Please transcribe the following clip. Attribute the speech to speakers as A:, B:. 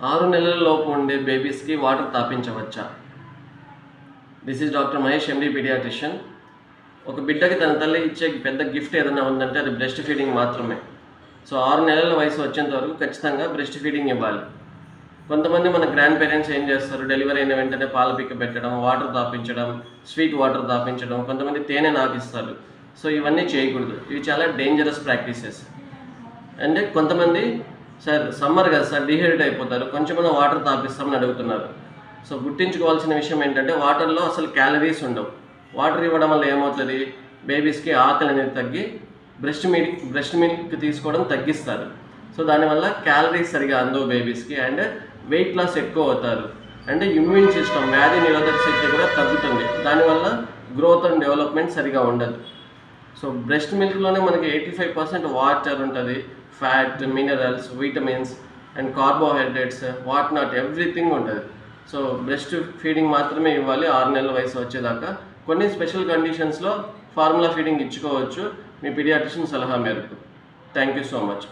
A: 6 నెలల లోపు ఉండే బేబీస్కి వాటర్ తాపించవచ్చా? This is doctor Mahesh, MD paediatrician. ఒక బిడ్డకి తన తల్లి ఇచ్చే పెద్ద గిఫ్ట్ ఏదైనా ఉందంటే అది బ్రెస్ట్ ఫీడింగ్ మాత్రమే. సో 6 నెలల వయసు వచ్చేంత వరకు ఖచ్చితంగా బ్రెస్ట్ ఫీడింగ్ ఇవ్వాలి. కొంతమంది మన గ్రాండ్ పేరెంట్స్ ఏం చేస్తారు, డెలివరీ అయిన వెంటనే పాల పిక్క పెట్టడం, వాటర్ తాపించడం, స్వీట్ వాటర్ తాపించడం, కొంతమంది తేనె నాకిస్తారు. సో ఇవన్నీ చేయకూడదు. ఇవి చాలా డేంజరస్ ప్రాక్టీసెస్. అంటే కొంతమంది సార్ సమ్మర్ కదా సార్ డిహైడ్రేట్ అయిపోతారు, కొంచెమైనా వాటర్ తాపిస్తామని అడుగుతున్నారు. సో గుర్తించుకోవాల్సిన విషయం ఏంటంటే వాటర్లో అసలు క్యాలరీస్ ఉండవు. వాటర్ ఇవ్వడం వల్ల ఏమవుతుంది, బేబీస్కి ఆకలి అనేది తగ్గి బ్రెస్ట్ మిల్క్ తీసుకోవడం తగ్గిస్తారు. సో దానివల్ల క్యాలరీస్ సరిగా అందవు బేబీస్కి, అండ్ వెయిట్ లాస్ ఎక్కువ అవుతారు. అంటే ఇమ్యూన్ సిస్టమ్, వ్యాధి నిరోధక శక్తి కూడా తగ్గుతుంది. దానివల్ల గ్రోత్ అండ్ డెవలప్మెంట్ సరిగా ఉండదు. సో బ్రెస్ట్ మిల్క్లోనే మనకి 85% వాటర్ ఉంటుంది, fat, minerals, vitamins and carbohydrates, what not everything ఉంటుంది. సో బ్రెస్ట్ ఫీడింగ్ మాత్రమే ఇవ్వాలి 6 నెలల వయసు వచ్చేదాకా. కొన్ని స్పెషల్ కండిషన్స్లో ఫార్ములా ఫీడింగ్ ఇచ్చుకోవచ్చు మీ పీడియాట్రిషియన్ సలహా మేరకు. Thank you so much.